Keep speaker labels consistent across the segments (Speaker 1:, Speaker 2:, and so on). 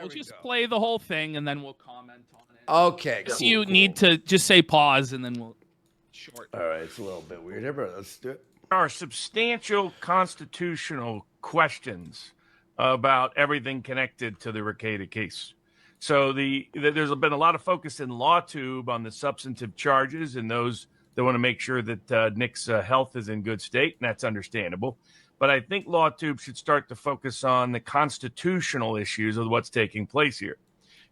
Speaker 1: we'll just play the whole thing and then we'll comment on it.
Speaker 2: Okay,
Speaker 1: So you need to just say pause and then we'll short.
Speaker 2: All right, it's a little bit weird here, but let's do it.
Speaker 3: There are substantial constitutional questions about everything connected to the Rekieta case. So there's been a lot of focus in LawTube on the substantive charges and those that want to make sure that Nick's health is in good state, and that's understandable. But I think LawTube should start to focus on the constitutional issues of what's taking place here.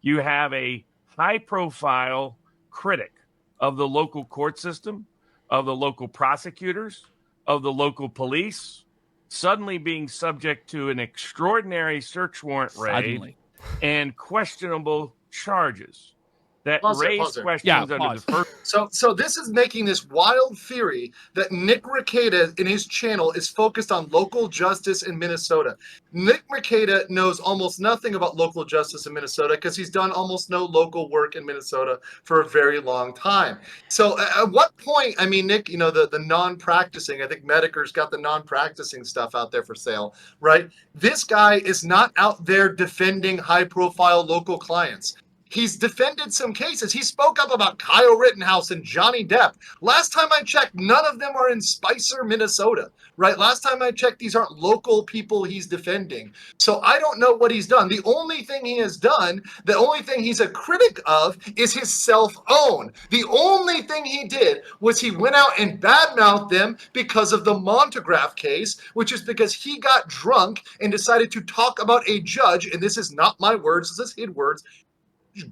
Speaker 3: You have a high-profile critic of the local court system, of the local prosecutors, of the local police, suddenly being subject to an extraordinary search warrant raid and questionable charges that raise questions under the first.
Speaker 4: So this is making this wild theory that Nick Rekieta in his channel is focused on local justice in Minnesota. Nick Rekieta knows almost nothing about local justice in Minnesota because he's done almost no local work in Minnesota for a very long time. So at what point, I mean, Nick, you know, the non-practicing, I think Medicare's got the non-practicing stuff out there for sale, right? This guy is not out there defending high-profile local clients. He's defended some cases. He spoke up about Kyle Rittenhouse and Johnny Depp. Last time I checked, none of them are in Spicer, Minnesota, right? Last time I checked, these aren't local people he's defending. So I don't know what he's done. The only thing he has done, the only thing he's a critic of is his self-own. The only thing he did was he went out and badmouthed them because of the Montegraph case, which is because he got drunk and decided to talk about a judge, and this is not my words, this is his words,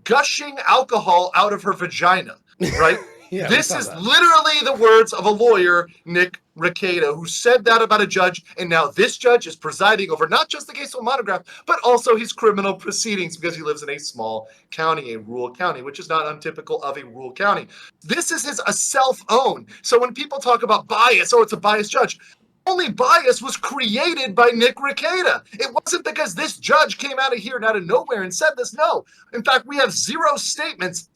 Speaker 4: gushing alcohol out of her vagina, right? This is literally the words of a lawyer, Nick Rekieta, who said that about a judge, and now this judge is presiding over not just the case of Montegraph, but also his criminal proceedings because he lives in a small county, a rural county, which is not untypical of a rural county. This is a self-own. So when people talk about bias, oh, it's a biased judge, only bias was created by Nick Rekieta. It wasn't because this judge came out of here and out of nowhere and said this. No. In fact, we have zero statements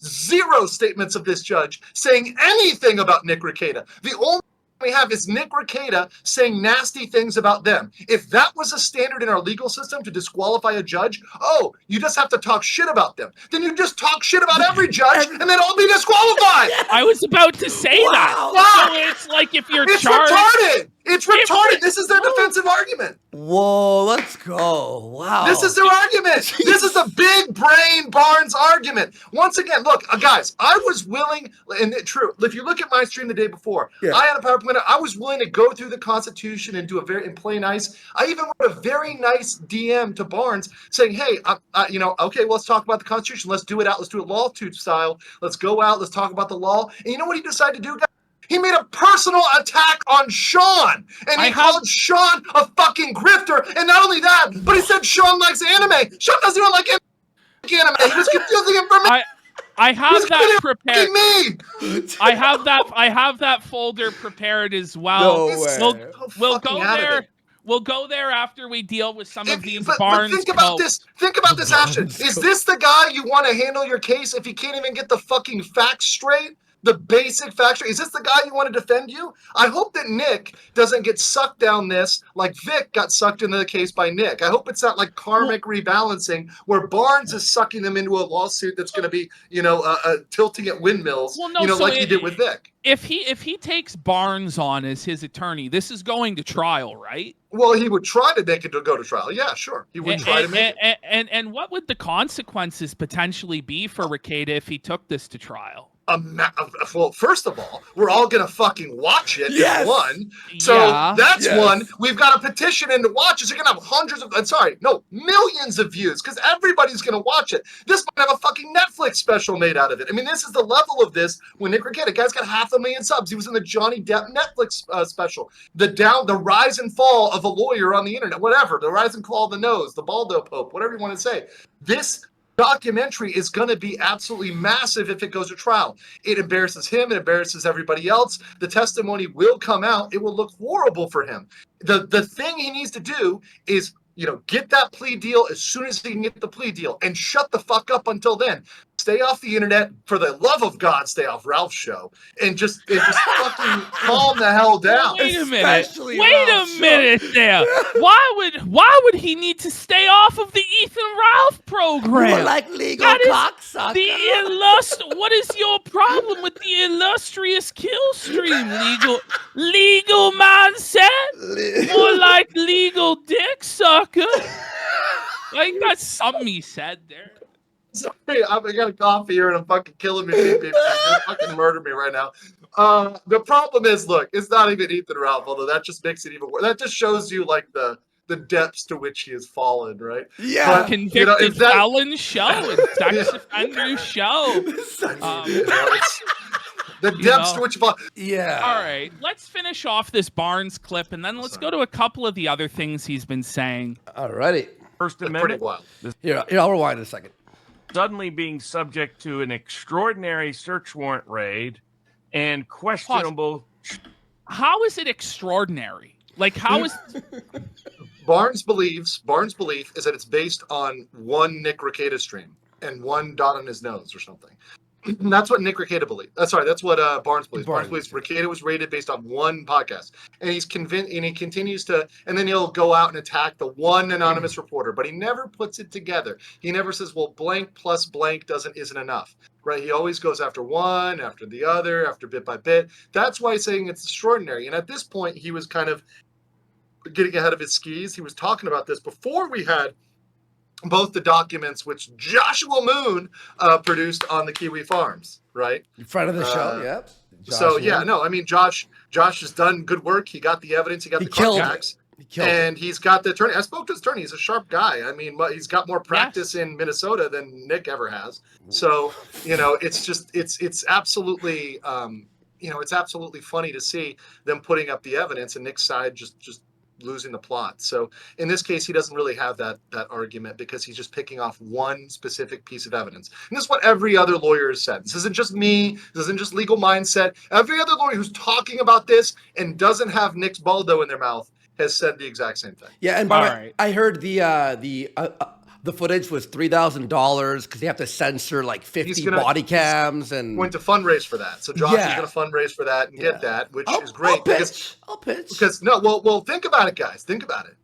Speaker 4: of this judge saying anything about Nick Rekieta. The only we have is Nick Rekieta saying nasty things about them. If that was a standard in our legal system to disqualify a judge, oh, you just have to talk shit about them. Then you just talk shit about every judge and then all be disqualified.
Speaker 1: I was about to say that.
Speaker 4: Wow.
Speaker 1: So it's like if you're
Speaker 4: It's
Speaker 1: charged.
Speaker 4: retarded. It's retarded. This is their defensive argument.
Speaker 2: Whoa, let's go. Wow.
Speaker 4: This is their argument. This is the big brain Barnes argument. Once again, look, guys, I was willing, and true, if you look at my stream the day before, I had a PowerPoint. I was willing to go through the Constitution and and play nice. I even wrote a very nice DM to Barnes saying, hey, okay, well, let's talk about the Constitution. Let's do it out. Let's do it LawTube style. Let's go out. Let's talk about the law. And you know what he decided to do, guys? He made a personal attack on Sean, and he called Sean a fucking grifter. And not only that, but he said Sean likes anime. Sean doesn't even like anime. He was confusing him for me.
Speaker 1: I have that prepared.
Speaker 4: Me.
Speaker 1: I have that folder prepared as well.
Speaker 2: No way.
Speaker 1: We'll go there. We'll go there after we deal with some of these
Speaker 4: but
Speaker 1: Barnes.
Speaker 4: Think about this. Think about this, Ashton. Is this the guy you want to handle your case if he can't even get the fucking facts straight? The basic factor. Is this the guy you want to defend you? I hope that Nick doesn't get sucked down this like Vic got sucked into the case by Nick. I hope it's not like karmic rebalancing where Barnes is sucking them into a lawsuit that's going to be, tilting at windmills, like he did with Vic.
Speaker 1: If he takes Barnes on as his attorney, this is going to trial, right?
Speaker 4: Well, he would try to make it to go to trial. Yeah, sure. He would try to make it.
Speaker 1: And what would the consequences potentially be for Rekieta if he took this to trial?
Speaker 4: Well, first of all, we're all gonna fucking watch it.
Speaker 2: Yes.
Speaker 4: One, so that's one. We've got a petition in to watch it. So you're gonna have millions of views because everybody's gonna watch it. This might have a fucking Netflix special made out of it. I mean, this is the level of this. When Nick Rekieta, guy's got 500,000 subs. He was in the Johnny Depp Netflix special. The rise and fall of a lawyer on the internet, whatever. The rise and fall of the nose, the Baldo Pope, whatever you want to say. This documentary is going to be absolutely massive if it goes to trial. It embarrasses him. It embarrasses everybody else. The testimony will come out. It will look horrible for him. The thing he needs to do is get that plea deal as soon as he can get the plea deal and shut the fuck up until then. Stay off the internet. For the love of God, stay off Ralph's show and just fucking calm the hell down.
Speaker 1: Wait a minute.
Speaker 2: Especially
Speaker 1: Wait a
Speaker 2: Ralph's show.
Speaker 1: minute there. Why would he need to stay off of the Ethan Ralph program?
Speaker 2: More like legal
Speaker 1: That is
Speaker 2: cocksucker.
Speaker 1: What is your problem with the illustrious kill stream? Legal mindset? More like legal dick sucker? I think that's something he said there.
Speaker 4: Sorry, I got a cough here and I'm fucking killing me. People. You're fucking murder me right now. The problem is, look, it's not even Ethan Ralph, although that just makes it even worse. That just shows you like the depths to which he has fallen, right?
Speaker 2: Yeah.
Speaker 4: But,
Speaker 1: Convicted felon show and sex offender show.
Speaker 4: The depths to which
Speaker 2: Yeah.
Speaker 1: All right, let's finish off this Barnes clip and then let's go to a couple of the other things he's been saying.
Speaker 2: Alrighty.
Speaker 3: First
Speaker 4: pretty
Speaker 3: Amendment.
Speaker 4: wild.
Speaker 2: Here, I'll rewind a second.
Speaker 3: Suddenly being subject to an extraordinary search warrant raid and questionable.
Speaker 1: How is it extraordinary? Like, how is...
Speaker 4: Barnes' belief is that it's based on one Nick Rekieta stream and one dot on his nose or something. That's what Nick Rekieta believes. That's what Barnes believes. Barnes believes Rekieta was rated based on one podcast, and he's convinced, and he continues to, and then he'll go out and attack the one anonymous reporter, but he never puts it together. He never says, "Well, blank plus blank isn't enough." Right? He always goes after one, after the other, after bit by bit. That's why he's saying it's extraordinary. And at this point, he was kind of getting ahead of his skis. He was talking about this before we had both the documents which Joshua Moon produced on the Kiwi Farms, right?
Speaker 2: In front of the show, yep.
Speaker 4: Josh has done good work. He got the evidence. He got the contacts. And he's got the attorney. I spoke to his attorney. He's a sharp guy. I mean, he's got more practice in Minnesota than Nick ever has. So, it's absolutely, it's absolutely funny to see them putting up the evidence and Nick's side just losing the plot. So in this case, he doesn't really have that argument because he's just picking off one specific piece of evidence. And this is what every other lawyer has said. This isn't just me. This isn't just legal mindset. Every other lawyer who's talking about this and doesn't have Nick's Baldo in their mouth has said the exact same thing.
Speaker 2: Yeah, and by the way, I heard the footage was $3,000 because they have to censor like 50 body cams and
Speaker 4: going to fundraise for that. So Josh is going to fundraise for that and get that, which is great.
Speaker 2: I'll pitch.
Speaker 4: Because well, think about it, guys. Think about it.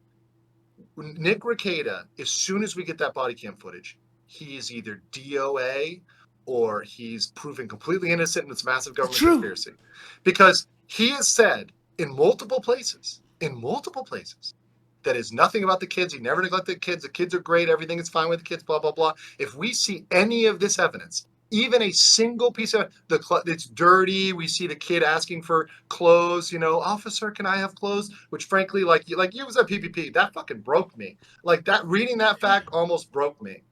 Speaker 4: Nick Rekieta, as soon as we get that body cam footage, he is either DOA or he's proven completely innocent in this massive government conspiracy. Because he has said in multiple places, that is nothing about the kids. He never neglected the kids. The kids are great. Everything is fine with the kids, blah, blah, blah. If we see any of this evidence, even a single piece of it's dirty. We see the kid asking for clothes, officer, can I have clothes? Which frankly, like you was at PPP, that fucking broke me. Like that, reading that fact almost broke me.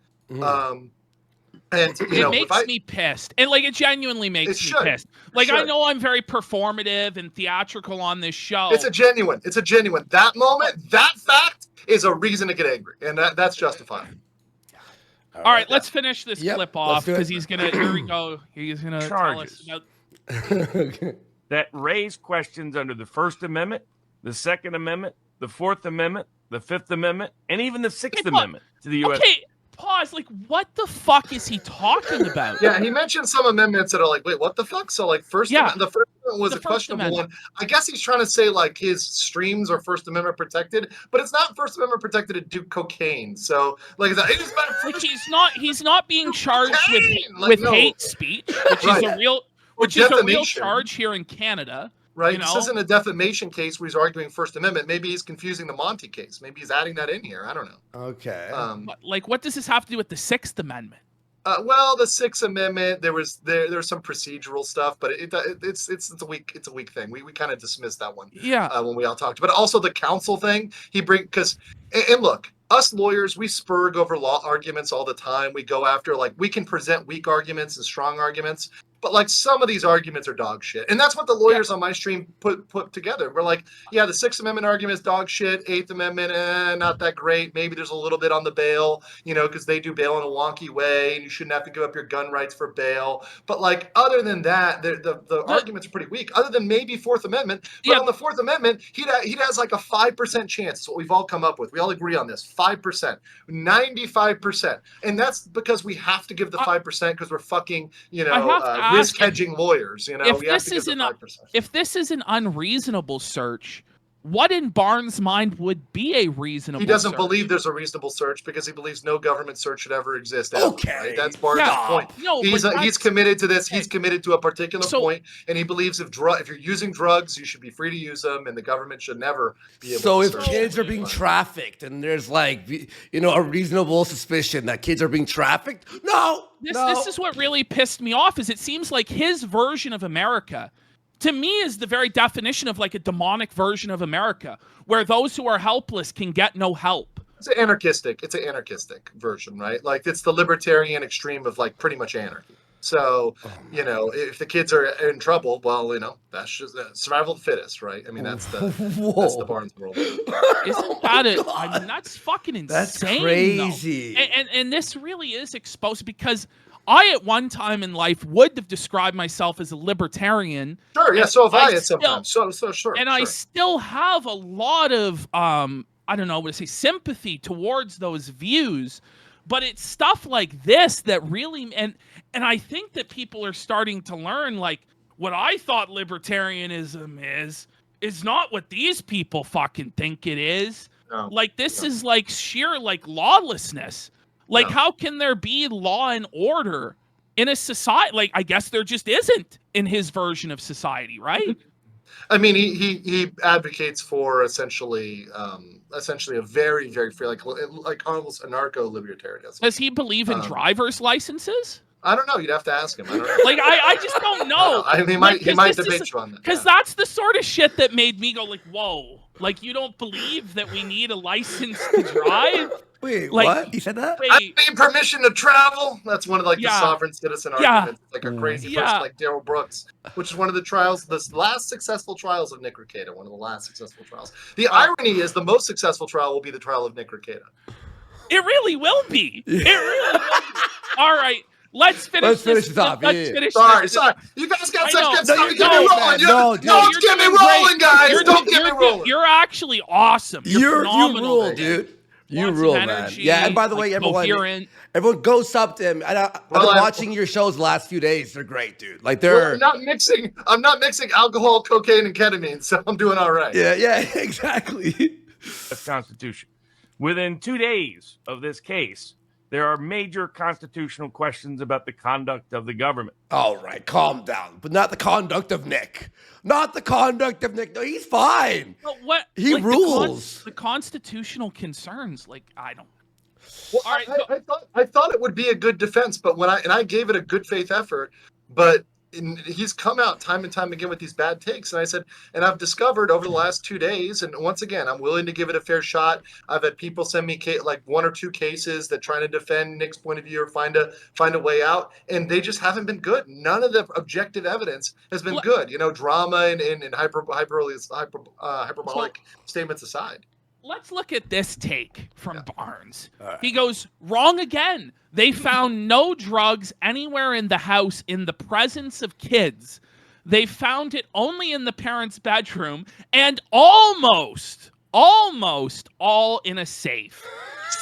Speaker 4: And
Speaker 1: it makes me pissed, and like it genuinely makes me pissed. Like I know I'm very performative and theatrical on this show.
Speaker 4: It's a genuine. That moment, that fact is a reason to get angry, and that's justified.
Speaker 1: All right, let's finish this clip off because he's gonna. Here we go. He's gonna tell us about
Speaker 3: that raise questions under the First Amendment, the Second Amendment, the Fourth Amendment, the Fifth Amendment, and even the Sixth Amendment to the U.S.
Speaker 1: Okay. Pause. Like, what the fuck is he talking about?
Speaker 4: Yeah, he mentioned some amendments that are like, wait, what the fuck? So, like, the First Amendment was a questionable one. I guess he's trying to say, like, his streams are First Amendment protected, but it's not First Amendment protected to do cocaine. So, like,
Speaker 1: he's not being charged with hate speech, which is a real charge here in Canada.
Speaker 4: Right. This isn't a defamation case where he's arguing First Amendment. Maybe he's confusing the Monty case. Maybe he's adding that in here. I don't know.
Speaker 2: Okay.
Speaker 1: What does this have to do with the Sixth Amendment?
Speaker 4: Well, the Sixth Amendment, there's some procedural stuff, but it's a weak thing. We kind of dismissed that one.
Speaker 1: Yeah.
Speaker 4: When we all talked, but also the counsel thing. And look, us lawyers, we spurg over law arguments all the time. We go after we can present weak arguments and strong arguments. But like some of these arguments are dog shit, and that's what the lawyers on my stream put together. We're like, yeah, the Sixth Amendment argument is dog shit. Eighth Amendment, not that great. Maybe there's a little bit on the bail, because they do bail in a wonky way, and you shouldn't have to give up your gun rights for bail. But like other than that, the arguments are pretty weak. Other than maybe Fourth Amendment, but on the Fourth Amendment, he has like a 5% chance. That's what we've all come up with. We all agree on this. 5%, 95%, and that's because we have to give the 5% because we're fucking risk hedging lawyers. We have to give the 5%.
Speaker 1: If this is an unreasonable search, what in Barnes' mind would be a reasonable search?
Speaker 4: He doesn't believe there's a reasonable search because he believes no government search should ever exist. Okay. Right? That's Barnes' point.
Speaker 1: No,
Speaker 4: he's committed to this. He's committed to a particular point, and he believes if you're using drugs, you should be free to use them, and the government should never be able to
Speaker 2: So
Speaker 4: search
Speaker 2: if kids are being trafficked and there's like, a reasonable suspicion that kids are being trafficked,
Speaker 1: This is what really pissed me off is it seems like his version of America to me is the very definition of like a demonic version of America where those who are helpless can get no help.
Speaker 4: It's an anarchistic version, right? Like it's the libertarian extreme of like pretty much anarchy. So, if the kids are in trouble, well, that's just survival of the fittest, right? I mean, that's the Barnes world.
Speaker 1: Isn't that I mean, that's fucking insane.
Speaker 2: That's crazy.
Speaker 1: And this really is exposed because I, at one time in life, would have described myself as a libertarian.
Speaker 4: Sure, yeah, so have I at some time. So sure.
Speaker 1: And
Speaker 4: sure.
Speaker 1: I still have a lot of, I don't know what to say, sympathy towards those views. But it's stuff like this that really, and I think that people are starting to learn, like, what I thought libertarianism is not what these people fucking think it is.
Speaker 4: No,
Speaker 1: like, this is like sheer, like, lawlessness. Like, how can there be law and order in a society? Like, I guess there just isn't in his version of society, right?
Speaker 4: I mean, he advocates for essentially a very, very free, like almost anarcho-libertarianism.
Speaker 1: Does he believe in driver's licenses?
Speaker 4: I don't know. You'd have to ask him. I don't know.
Speaker 1: Like, I just don't know.
Speaker 4: He might debate you on that.
Speaker 1: Because that's the sort of shit that made me go like, whoa. Like, you don't believe that we need a license to drive?
Speaker 2: Wait,
Speaker 1: like,
Speaker 2: what? You said that?
Speaker 4: I need permission to travel. That's one of the sovereign citizen arguments. Like a crazy person like Darrell Brooks, which is one of the trials, the last successful trials of Nick Rekieta, one of the last successful trials. The irony is the most successful trial will be the trial of Nick Rekieta.
Speaker 1: It really will be. It really will be. All right. Let's finish this.
Speaker 2: Let's
Speaker 1: finish
Speaker 4: Sorry.
Speaker 1: this.
Speaker 4: You guys got to get me rolling.
Speaker 2: Don't
Speaker 4: get me rolling, guys. Don't get me rolling.
Speaker 1: You're actually awesome. You're phenomenal.
Speaker 2: You rule, dude. You rule, man. Yeah, and by the way, everyone go sub to him. I've been watching your shows the last few days. They're great, dude. Like
Speaker 4: I'm not mixing alcohol, cocaine, and ketamine, so I'm doing all right.
Speaker 2: Yeah, exactly.
Speaker 3: The Constitution. Within 2 days of this case, there are major constitutional questions about the conduct of the government.
Speaker 2: All right, calm down. But not the conduct of Nick. Not the conduct of Nick. No, he's fine.
Speaker 1: But what
Speaker 2: he rules.
Speaker 1: The constitutional concerns, like, I don't.
Speaker 4: Well, all right, I thought it would be a good defense, but I gave it a good faith effort, but he's come out time and time again with these bad takes, and I said, and I've discovered over the last 2 days, and once again, I'm willing to give it a fair shot. I've had people send me like 1 or 2 cases that trying to defend Nick's point of view or find a way out, and they just haven't been good. None of the objective evidence has been good. Drama and hyperbolic statements aside.
Speaker 1: Let's look at this take from Barnes. Right. He goes, wrong again. They found no drugs anywhere in the house in the presence of kids. They found it only in the parents' bedroom and almost all in a safe.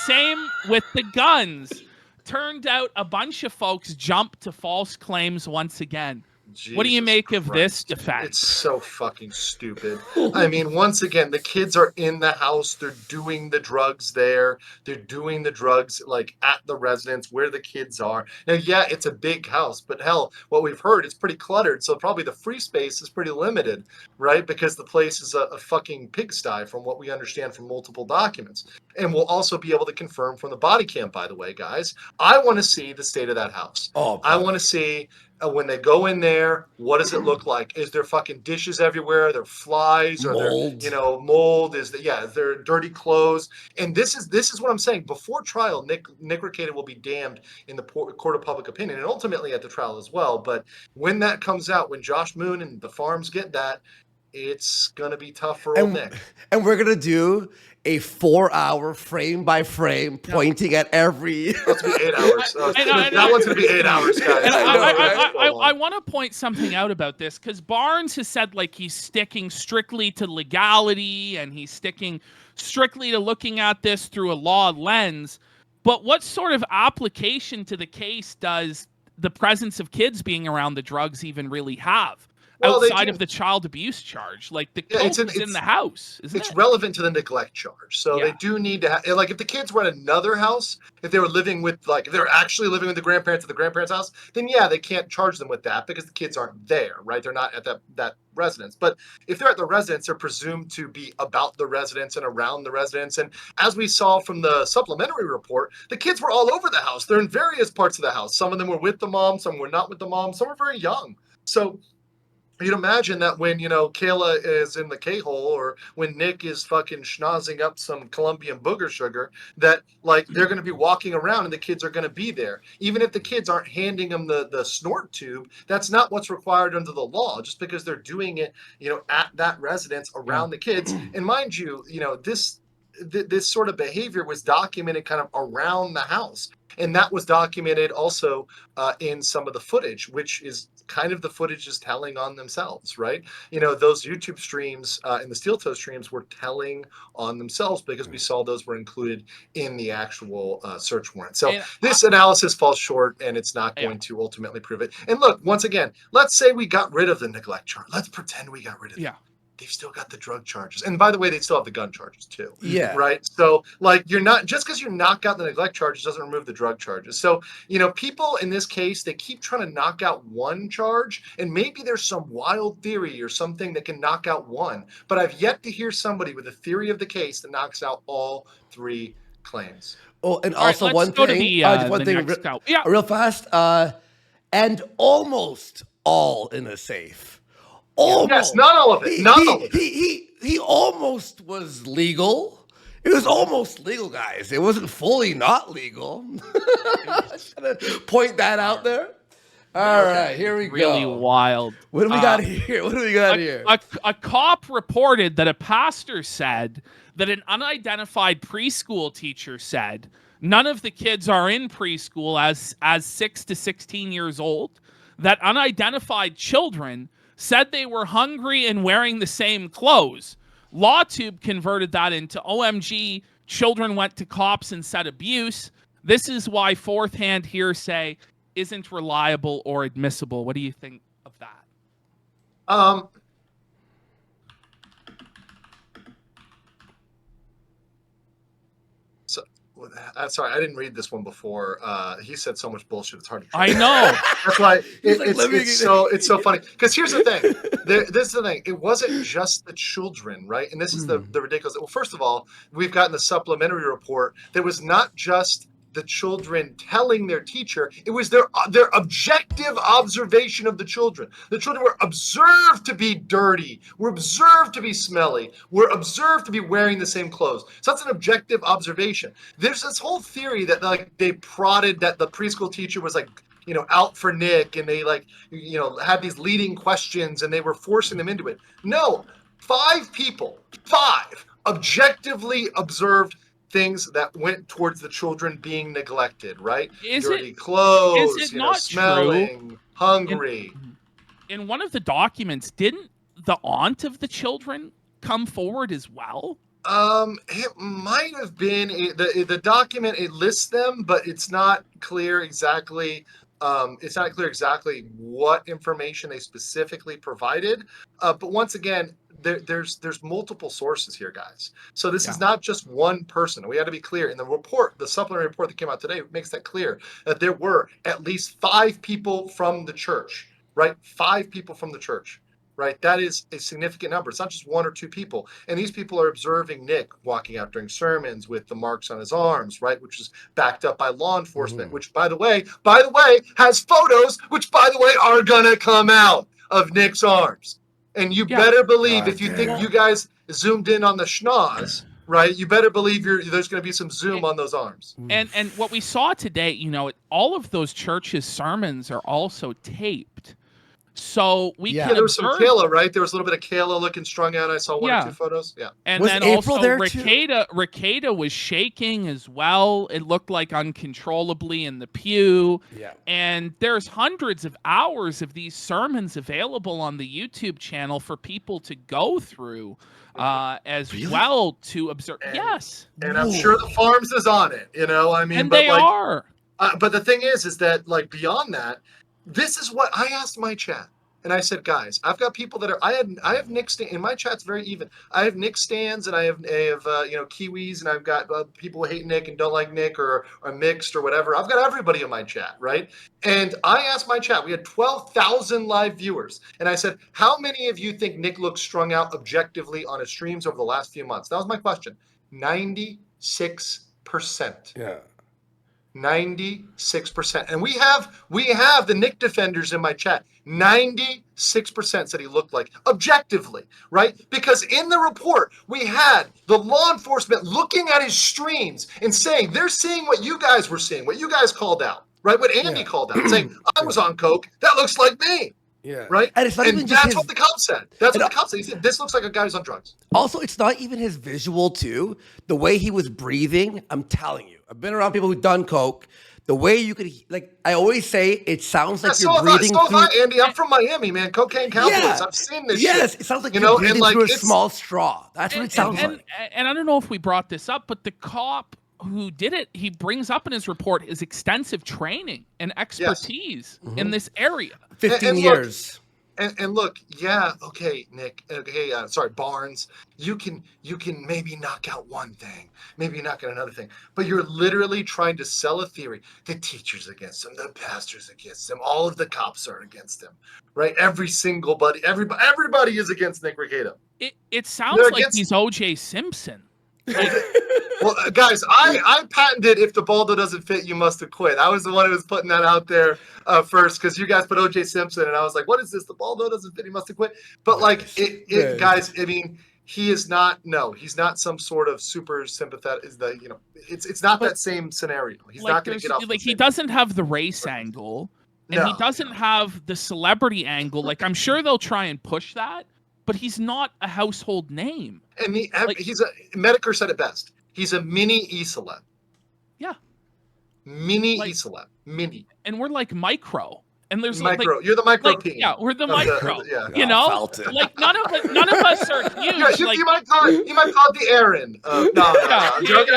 Speaker 1: Same with the guns. Turned out a bunch of folks jumped to false claims once again. Jesus, what do you make of this defense?
Speaker 4: It's so fucking stupid. I mean, once again, the kids are in the house. They're doing the drugs there. They're doing the drugs like at the residence where the kids are. Now, yeah, it's a big house, but hell, what we've heard, it's pretty cluttered. So probably the free space is pretty limited, right? Because the place is a fucking pigsty from what we understand from multiple documents. And we'll also be able to confirm from the body cam, by the way, guys. I want to see the state of that house. I want to see when they go in there, what does it look like? Is there fucking dishes everywhere? Are there flies? Are
Speaker 2: Mold.
Speaker 4: there, mold? Is there dirty clothes? And this is what I'm saying. Before trial, Nick Rekieta will be damned in the court of public opinion, and ultimately at the trial as well. But when that comes out, when Josh Moon and the farms get that, it's gonna be tough for old Nick.
Speaker 2: And we're gonna do a 4-hour frame by frame pointing at every.
Speaker 4: That's gonna be 8 hours. That one's gonna be 8 hours, guys.
Speaker 1: I want to point something out about this, because Barnes has said like he's sticking strictly to legality and he's sticking strictly to looking at this through a law lens. But what sort of application to the case does the presence of kids being around the drugs even really have? Outside of the child abuse charge, like the coke is in the house, isn't it?
Speaker 4: It's relevant to the neglect charge. So they do need to have, like, if the kids were at another house, if they were living with, like, if they're actually living with the grandparents at the grandparents' house, then they can't charge them with that because the kids aren't there, right? They're not at that residence. But if they're at the residence, they're presumed to be about the residence and around the residence. And as we saw from the supplementary report, the kids were all over the house. They're in various parts of the house. Some of them were with the mom, some were not with the mom, some were very young. So you'd imagine that when, Kayla is in the K-hole, or when Nick is fucking schnozzing up some Colombian booger sugar, that, like, they're going to be walking around and the kids are going to be there. Even if the kids aren't handing them the snort tube, that's not what's required under the law, just because they're doing it, at that residence around the kids. And mind you, this sort of behavior was documented kind of around the house. And that was documented also in some of the footage, which is kind of the footage is telling on themselves, right? Those YouTube streams and the Steel Toe streams were telling on themselves because we saw those were included in the actual search warrant. So this analysis falls short, and it's not going to ultimately prove it. And look, once again, let's say we got rid of the neglect charge. Let's pretend we got rid of it. They've still got the drug charges. And by the way, they still have the gun charges too.
Speaker 2: Yeah.
Speaker 4: Right. So, like, you're not, just because you knock out the neglect charges doesn't remove the drug charges. So, people in this case, they keep trying to knock out one charge, and maybe there's some wild theory or something that can knock out one. But I've yet to hear somebody with a theory of the case that knocks out all three claims.
Speaker 2: Oh, and also one thing, real fast, and almost all in a safe. Almost.
Speaker 4: Yes, not all of it. Not all of it.
Speaker 2: He almost was legal. It was almost legal, guys. It wasn't fully not legal. Point that out there. All right, here we go.
Speaker 1: Really wild.
Speaker 2: What do we got here?
Speaker 1: A cop reported that a pastor said that an unidentified preschool teacher said none of the kids are in preschool as 6 to 16 years old. That unidentified children said they were hungry and wearing the same clothes. LawTube converted that into OMG, children went to cops and said abuse. This is why fourth-hand hearsay isn't reliable or admissible. What do you think of that?
Speaker 4: Sorry, I didn't read this one before. He said so much bullshit; it's hard to.
Speaker 1: I know.
Speaker 4: That's why it's so funny. Because here's the thing. This is the thing. It wasn't just the children, right? And this is the ridiculous. Well, first of all, we've gotten the supplementary report. There was not just the children telling their teacher, it was their objective observation of the children. The children were observed to be dirty, were observed to be smelly, were observed to be wearing the same clothes. So that's an objective observation. There's this whole theory that, like, they prodded that the preschool teacher was, like, out for Nick, and they, like, had these leading questions and they were forcing them into it. No, 5 objectively observed things that went towards the children being neglected, right? Dirty clothes,
Speaker 1: is it not
Speaker 4: smelling,
Speaker 1: true?
Speaker 4: hungry.
Speaker 1: In one of the documents, didn't the aunt of the children come forward as well?
Speaker 4: It might have been the document. It lists them, but it's not clear exactly. It's not clear exactly what information they specifically provided. But once again, there's multiple sources here, guys. So this is not just one person. We had to be clear. In the report, the supplementary report that came out today makes that clear, that there were at least 5 people from the church, right? 5 people from the church right? That is a significant number. It's not just one or two people. And these people are observing Nick walking out during sermons with the marks on his arms, right? Which is backed up by law enforcement, which by the way, has photos, which by the way, are gonna come out of Nick's arms. And you better believe if you think you guys zoomed in on the schnoz, right? You better believe there's going to be some zoom on those arms.
Speaker 1: And what we saw today, you know, all of those churches' sermons are also taped. So we can
Speaker 4: there was
Speaker 1: observe.
Speaker 4: some Kayla, right? There was a little bit of Kayla looking strung out. I saw one or two photos. Yeah.
Speaker 1: And
Speaker 2: was
Speaker 1: then
Speaker 2: April
Speaker 1: also
Speaker 2: there
Speaker 1: Rekieta was shaking as well. It looked like uncontrollably in the pew.
Speaker 2: Yeah.
Speaker 1: And there's hundreds of hours of these sermons available on the YouTube channel for people to go through as well to observe. Yes.
Speaker 4: And I'm sure the Farms is on it, you know, I mean,
Speaker 1: and
Speaker 4: but
Speaker 1: they
Speaker 4: like,
Speaker 1: are.
Speaker 4: But the thing is that like beyond that, this is what I asked my chat. And I said, guys, I've got people that are. I have Nick stand in my chat's very even. I have Nick stands and I have Kiwis and I've got people who hate Nick and don't like Nick or are mixed or whatever. I've got everybody in my chat, right? And I asked my chat. We had 12,000 live viewers, and I said, how many of you think Nick looks strung out objectively on his streams over the last few months? That was my question. 96%.
Speaker 2: Yeah.
Speaker 4: 96%. And we have the Nick defenders in my chat. 96% said he looked like objectively, right? Because in the report, we had the law enforcement looking at his streams and saying they're seeing what you guys were seeing, what you guys called out, right? What Andy called out, saying, I was on coke. That looks like me.
Speaker 2: Yeah.
Speaker 4: Right?
Speaker 2: And it's not even just
Speaker 4: that's what the cop said. That's what the cop said. He said, this looks like a guy who's on drugs.
Speaker 2: Also, it's not even his visual, too. The way he was breathing, I'm telling you. I've been around people who've done coke. The way you could, like, I always say, it sounds like you're breathing through.
Speaker 4: Andy, I'm from Miami, man. Cocaine Cowboys. I've seen this shit.
Speaker 2: Yes, it sounds like you're breathing through a small straw. That's what it sounds like.
Speaker 1: And I don't know if we brought this up, but the cop who did it, he brings up in his report his extensive training and expertise in this area.
Speaker 2: 15 years.
Speaker 4: And look, okay, Nick, sorry, Barnes, you can maybe knock out one thing, maybe knock out another thing, but you're literally trying to sell a theory. The teacher's against him, the pastor's against him, all of the cops are against him, right? Everybody is against Nick Rekieta.
Speaker 1: It sounds like he's O.J. Simpson. Like,
Speaker 4: well, guys, I patented if the Baldo doesn't fit, you must have quit. I was the one who was putting that out there first because you guys put O.J. Simpson, and I was like, what is this? The Baldo doesn't fit, he must have quit. But like, guys, I mean, he is not. No, he's not some sort of super sympathetic. It's not that same scenario. He's not going to get off.
Speaker 1: Like he doesn't have the race angle, and he doesn't have the celebrity angle. Like I'm sure they'll try and push that, but he's not a household name.
Speaker 4: And Medicare said it best. He's a mini E-celeb.
Speaker 1: Yeah.
Speaker 4: Mini E-celeb. Mini.
Speaker 1: And we're like micro. And there's
Speaker 4: micro. You're the micro peen.
Speaker 1: Yeah, we're the micro. You
Speaker 2: know?
Speaker 1: Like none of us are huge.
Speaker 4: You might call it the Aaron. No, I'm joking.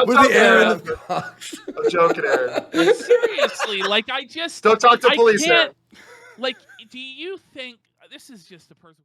Speaker 2: We're the Aaron of Cox.
Speaker 4: I'm joking, Aaron.
Speaker 1: Seriously, like I just
Speaker 4: don't talk to police.
Speaker 1: Like, do you think this is just a person?